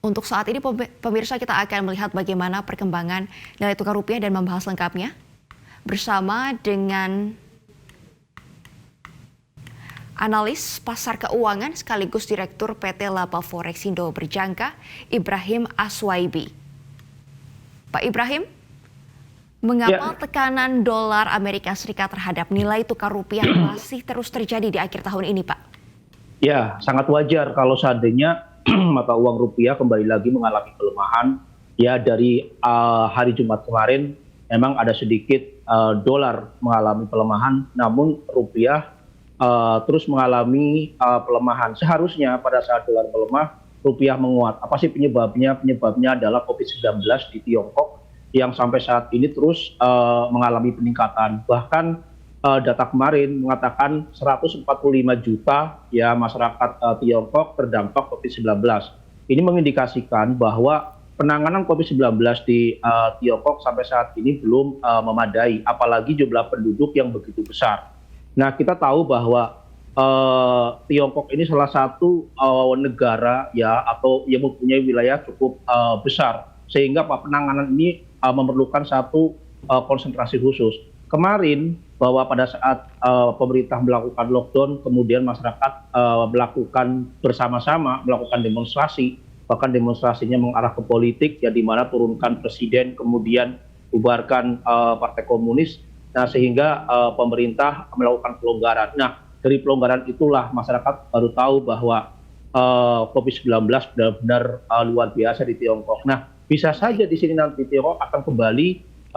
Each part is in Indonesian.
Untuk saat ini pemirsa kita akan melihat bagaimana perkembangan nilai tukar rupiah dan membahas lengkapnya bersama dengan analis pasar keuangan sekaligus Direktur PT Laba Forexindo Berjangka, Ibrahim Aswaibi. Pak Ibrahim, mengapa tekanan dolar Amerika Serikat terhadap nilai tukar rupiah masih terus terjadi di akhir tahun ini, Pak? Ya, sangat wajar kalau seandainya mata uang rupiah kembali lagi mengalami pelemahan. Ya, dari hari Jumat kemarin memang ada sedikit dolar mengalami pelemahan, namun rupiah terus mengalami pelemahan. Seharusnya pada saat dolar melemah, rupiah menguat. Apa sih penyebabnya? Penyebabnya adalah COVID-19 di Tiongkok yang sampai saat ini terus mengalami peningkatan. Bahkan data kemarin mengatakan 145 juta ya masyarakat Tiongkok terdampak COVID-19. Ini mengindikasikan bahwa penanganan COVID-19 di Tiongkok sampai saat ini belum memadai, apalagi jumlah penduduk yang begitu besar. Nah, kita tahu bahwa Tiongkok ini salah satu negara ya atau yang mempunyai wilayah cukup besar, sehingga penanganan ini memerlukan satu konsentrasi khusus. Kemarin bahwa pada saat pemerintah melakukan lockdown, kemudian masyarakat melakukan bersama-sama melakukan demonstrasi, bahkan demonstrasinya mengarah ke politik, ya di mana turunkan presiden, kemudian bubarkan partai komunis, nah sehingga pemerintah melakukan pelonggaran. Nah, dari pelonggaran itulah masyarakat baru tahu bahwa COVID-19 benar-benar luar biasa di Tiongkok. Nah, bisa saja di sini nanti Tiongkok akan kembali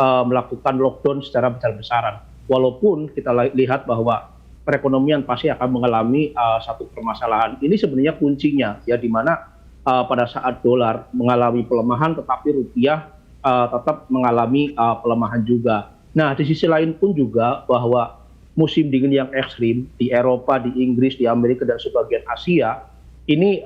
melakukan lockdown secara besar-besaran. Walaupun kita lihat bahwa perekonomian pasti akan mengalami satu permasalahan. Ini sebenarnya kuncinya, ya di mana pada saat dolar mengalami pelemahan, tetapi rupiah tetap mengalami pelemahan juga. Nah, di sisi lain pun juga bahwa musim dingin yang ekstrim di Eropa, di Inggris, di Amerika, dan sebagian Asia, ini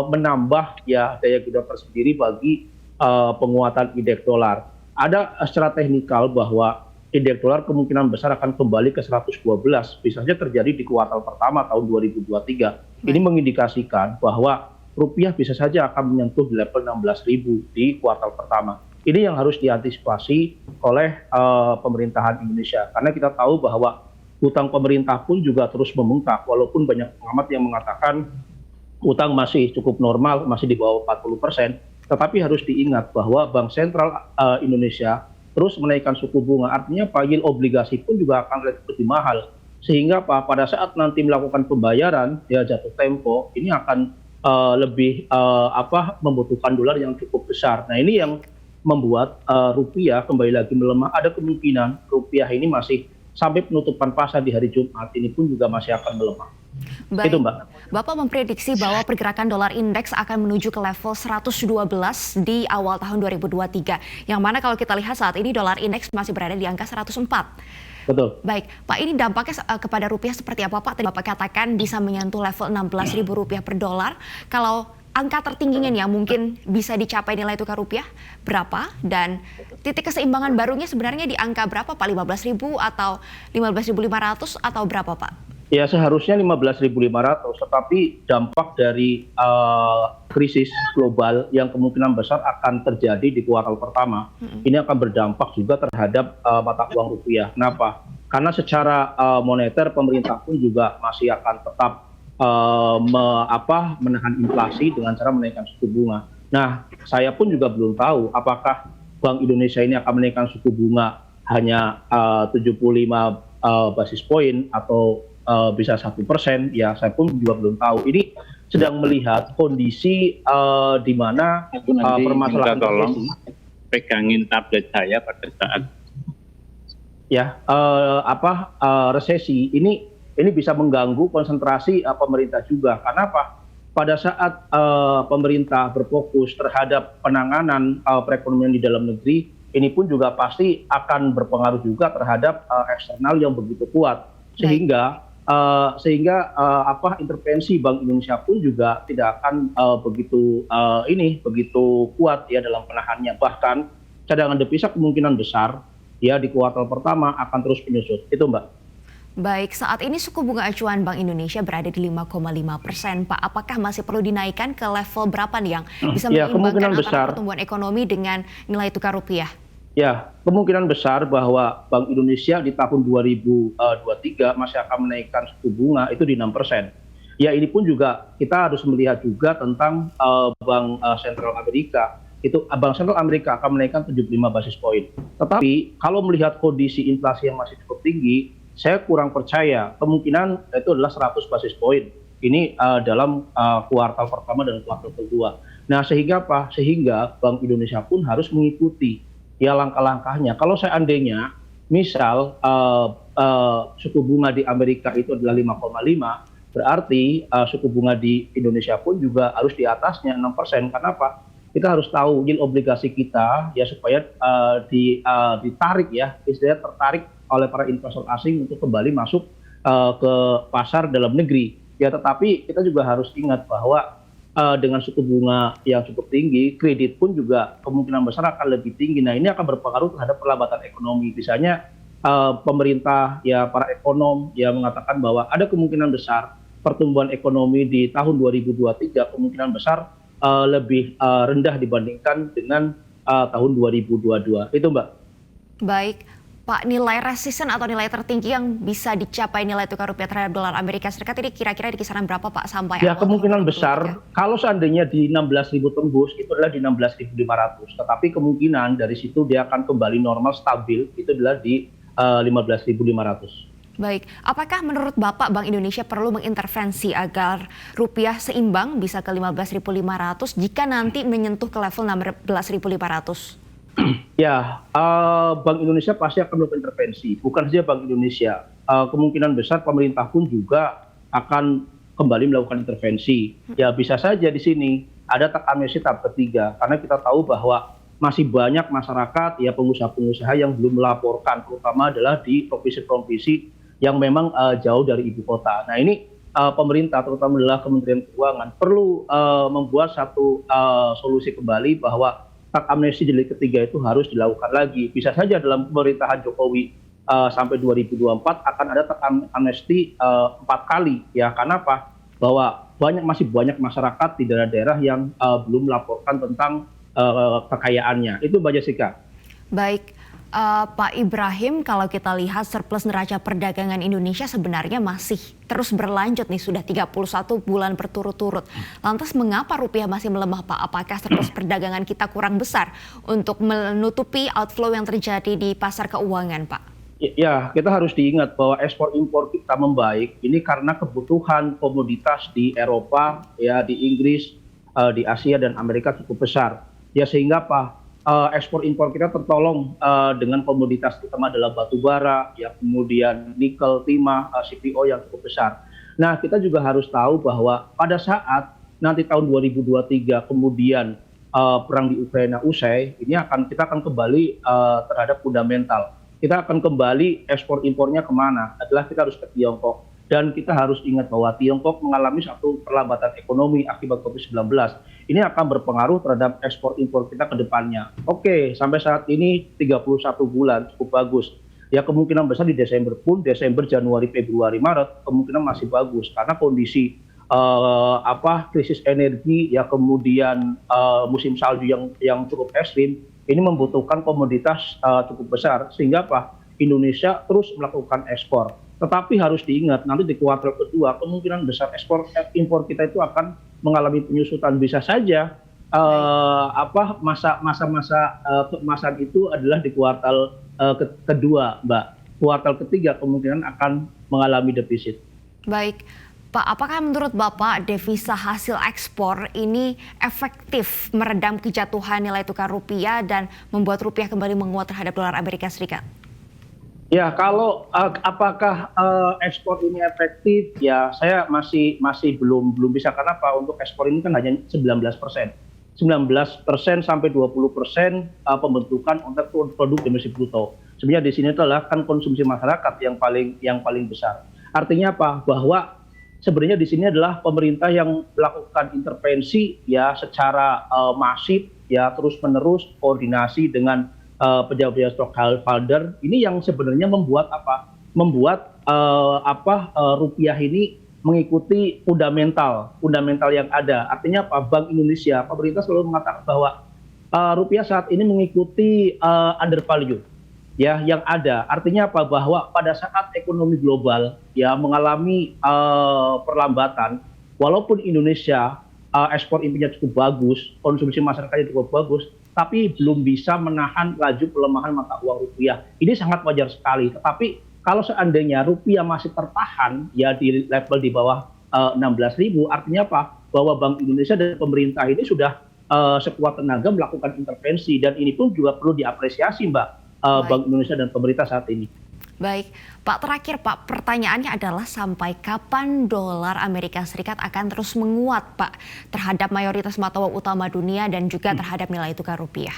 menambah ya daya guna tersendiri bagi penguatan indeks dolar. Ada secara teknikal bahwa indeks dolar kemungkinan besar akan kembali ke 112, bisa saja terjadi di kuartal pertama tahun 2023. Ini mengindikasikan bahwa rupiah bisa saja akan menyentuh di level 16.000 di kuartal pertama. Ini yang harus diantisipasi oleh pemerintahan Indonesia, karena kita tahu bahwa utang pemerintah pun juga terus membengkak, walaupun banyak pengamat yang mengatakan utang masih cukup normal, masih di bawah 40%. Tetapi harus diingat bahwa Bank Sentral Indonesia terus menaikkan suku bunga, artinya yield obligasi pun juga akan lebih mahal. Sehingga pada saat nanti melakukan pembayaran, ya jatuh tempo, ini akan lebih membutuhkan dolar yang cukup besar. Nah, ini yang membuat rupiah kembali lagi melemah. Ada kemungkinan rupiah ini masih sampai penutupan pasar di hari Jumat ini pun juga masih akan melemah. Baik, itu Mbak. Bapak memprediksi bahwa pergerakan dolar indeks akan menuju ke level 112 di awal tahun 2023. Yang mana kalau kita lihat saat ini dolar indeks masih berada di angka 104. Betul. Baik, Pak, ini dampaknya kepada rupiah seperti apa, Pak? Tadi Bapak katakan bisa menyentuh level Rp16.000 per dolar. Kalau angka tertingginya yang mungkin bisa dicapai nilai tukar rupiah berapa? Dan titik keseimbangan barunya sebenarnya di angka berapa, Pak? 15.000 atau 15.500 atau berapa, Pak? Ya, seharusnya 15.500, tetapi dampak dari krisis global yang kemungkinan besar akan terjadi di kuartal pertama, ini akan berdampak juga terhadap mata uang rupiah. Kenapa? Karena secara moneter pemerintah pun juga masih akan tetap menahan inflasi dengan cara menaikkan suku bunga. Nah, saya pun juga belum tahu apakah Bank Indonesia ini akan menaikkan suku bunga hanya 75 basis poin atau bisa 1%, ya saya pun juga belum tahu. Ini sedang melihat kondisi di mana permasalahan tolong pegangin tablet saya pada saat ya resesi ini bisa mengganggu konsentrasi pemerintah juga. Karena apa? Pada saat pemerintah berfokus terhadap penanganan perekonomian di dalam negeri, ini pun juga pasti akan berpengaruh juga terhadap eksternal yang begitu kuat, sehingga intervensi Bank Indonesia pun juga tidak akan begitu kuat ya dalam penahannya. Bahkan cadangan devisa kemungkinan besar ya di kuartal pertama akan terus menyusut. Itu Mbak. Baik, saat ini suku bunga acuan Bank Indonesia berada di 5,5%, Pak. Apakah masih perlu dinaikkan ke level berapa nih yang bisa Ya, menyeimbangkan kemungkinan antara besar. pertumbuhan ekonomi dengan nilai tukar rupiah? Ya, kemungkinan besar bahwa Bank Indonesia di tahun 2023 masih akan menaikkan suku bunga itu di 6%. Ya, ini pun juga kita harus melihat juga tentang Bank Sentral Amerika. Bank Sentral Amerika akan menaikkan 75 basis poin. Tetapi kalau melihat kondisi inflasi yang masih cukup tinggi, saya kurang percaya kemungkinan itu adalah 100 basis poin. Ini dalam kuartal pertama dan kuartal kedua. Nah, sehingga apa? Sehingga Bank Indonesia pun harus mengikuti ya langkah-langkahnya. Kalau seandainya misal suku bunga di Amerika itu adalah 5,5, berarti suku bunga di Indonesia pun juga harus di atasnya 6%. Karena apa? Kita harus tahu yield obligasi kita ya supaya ditarik ya, istilahnya tertarik oleh para investor asing untuk kembali masuk ke pasar dalam negeri. Ya, tetapi kita juga harus ingat bahwa dengan suku bunga yang cukup tinggi, kredit pun juga kemungkinan besar akan lebih tinggi. Nah, ini akan berpengaruh terhadap perlambatan ekonomi. Misalnya pemerintah, ya para ekonom ya mengatakan bahwa ada kemungkinan besar pertumbuhan ekonomi di tahun 2023 kemungkinan besar lebih rendah dibandingkan dengan tahun 2022. Itu, Mbak. Baik, Pak, nilai resisten atau nilai tertinggi yang bisa dicapai nilai tukar rupiah terhadap dolar Amerika Serikat ini kira-kira di kisaran berapa, Pak, sampai Ya, awal kemungkinan tahun 2023? besar kalau seandainya di 16.000 tembus itu adalah di 16.500. Tetapi kemungkinan dari situ dia akan kembali normal stabil itu adalah di 15.500. Baik, apakah menurut Bapak Bank Indonesia perlu mengintervensi agar rupiah seimbang bisa ke 15.500 jika nanti menyentuh ke level 16.500? Ya, Bank Indonesia pasti akan melakukan intervensi. Bukan saja Bank Indonesia, kemungkinan besar pemerintah pun juga akan kembali melakukan intervensi. Ya, bisa saja di sini ada tax amnesty tahap ketiga, karena kita tahu bahwa masih banyak masyarakat, ya pengusaha-pengusaha yang belum melaporkan, terutama adalah di provinsi-provinsi yang memang jauh dari ibu kota. Nah, ini pemerintah, terutama adalah Kementerian Keuangan, perlu membuat satu solusi kembali bahwa tax amnesty jilid ketiga itu harus dilakukan lagi. Bisa saja dalam pemerintahan Jokowi sampai 2024 akan ada tax amnesty 4 kali. Ya, karena apa? Bahwa masih banyak masyarakat di daerah-daerah yang belum melaporkan tentang kekayaannya. Itu Mbak Jessica. Baik, Pak Ibrahim, kalau kita lihat surplus neraca perdagangan Indonesia sebenarnya masih terus berlanjut nih, sudah 31 bulan berturut-turut. Lantas mengapa rupiah masih melemah, Pak? Apakah surplus perdagangan kita kurang besar untuk menutupi outflow yang terjadi di pasar keuangan, Pak? Ya, kita harus diingat bahwa ekspor impor kita membaik ini karena kebutuhan komoditas di Eropa, ya di Inggris, di Asia dan Amerika cukup besar. Ya, sehingga apa? Ekspor impor kita tertolong dengan komoditas terutama adalah batu bara, ya kemudian nikel, timah, CPO yang cukup besar. Nah, kita juga harus tahu bahwa pada saat nanti tahun 2023 kemudian perang di Ukraina usai, kita akan kembali terhadap fundamental. Kita akan kembali ekspor impornya kemana? Adalah kita harus ke Tiongkok. Dan kita harus ingat bahwa Tiongkok mengalami satu perlambatan ekonomi akibat COVID-19. Ini akan berpengaruh terhadap ekspor impor kita ke depannya. Oke, sampai saat ini 31 bulan cukup bagus. Ya, kemungkinan besar di Desember pun, Desember, Januari, Februari, Maret, kemungkinan masih bagus. Karena kondisi krisis energi, ya kemudian musim salju yang cukup ekstrim, ini membutuhkan komoditas cukup besar. Sehingga Indonesia terus melakukan ekspor. Tetapi harus diingat nanti di kuartal kedua kemungkinan besar impor kita itu akan mengalami penyusutan. Bisa saja masa-masa keemasan itu adalah di kuartal kedua, Mbak. Kuartal ketiga kemungkinan akan mengalami defisit. Baik, Pak, apakah menurut Bapak devisa hasil ekspor ini efektif meredam kejatuhan nilai tukar rupiah dan membuat rupiah kembali menguat terhadap dolar Amerika Serikat? Ya, kalau apakah ekspor ini efektif, ya saya masih belum bisa. Karena untuk ekspor ini kan hanya 19%. 19% sampai 20% pembentukan untuk produk domestik bruto. Sebenarnya di sini adalah kan konsumsi masyarakat yang paling besar. Artinya apa? Bahwa sebenarnya di sini adalah pemerintah yang melakukan intervensi ya secara masif, ya terus-menerus koordinasi dengan pejabat-pejabat stockholder. Ini yang sebenarnya membuat rupiah ini mengikuti fundamental yang ada. Artinya apa? Bank Indonesia, pemerintah selalu mengatakan bahwa rupiah saat ini mengikuti undervalue ya yang ada. Artinya apa? Bahwa pada saat ekonomi global ya mengalami perlambatan, walaupun Indonesia ekspor impornya cukup bagus, konsumsi masyarakatnya cukup bagus, tapi belum bisa menahan laju pelemahan mata uang rupiah. Ini sangat wajar sekali. Tetapi kalau seandainya rupiah masih tertahan ya di level di bawah 16.000, artinya apa? Bahwa Bank Indonesia dan pemerintah ini sudah sekuat tenaga melakukan intervensi, dan ini pun juga perlu diapresiasi, Mbak, Bank Indonesia dan pemerintah saat ini. Baik, Pak, terakhir Pak, pertanyaannya adalah sampai kapan dolar Amerika Serikat akan terus menguat, Pak, terhadap mayoritas mata uang utama dunia dan juga terhadap nilai tukar rupiah?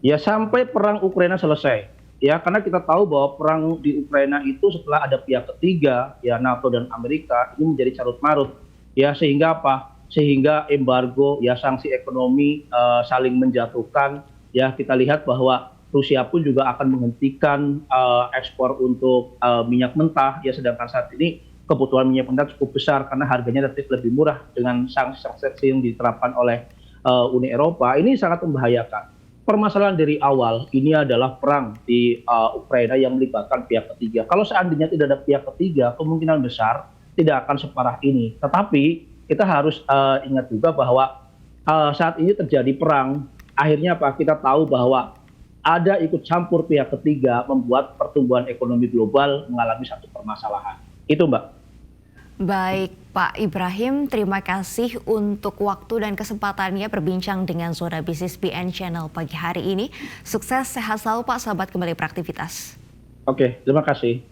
Ya sampai perang Ukraina selesai. Ya, karena kita tahu bahwa perang di Ukraina itu setelah ada pihak ketiga, ya NATO dan Amerika, ini menjadi carut marut. Ya, sehingga apa? Sehingga embargo, ya sanksi ekonomi saling menjatuhkan. Ya, kita lihat bahwa Rusia pun juga akan menghentikan ekspor untuk minyak mentah. Ya, sedangkan saat ini kebutuhan minyak mentah cukup besar karena harganya relatif lebih murah dengan sanksi-sanksi yang diterapkan oleh Uni Eropa. Ini sangat membahayakan. Permasalahan dari awal ini adalah perang di Ukraina yang melibatkan pihak ketiga. Kalau seandainya tidak ada pihak ketiga, kemungkinan besar tidak akan separah ini. Tetapi kita harus ingat juga bahwa saat ini terjadi perang, akhirnya apa? Kita tahu bahwa ada ikut campur pihak ketiga membuat pertumbuhan ekonomi global mengalami satu permasalahan. Itu, Mbak. Baik, Pak Ibrahim, terima kasih untuk waktu dan kesempatannya berbincang dengan Zona Bisnis BN Channel pagi hari ini. Sukses, sehat selalu Pak, selamat kembali beraktivitas. Oke, terima kasih.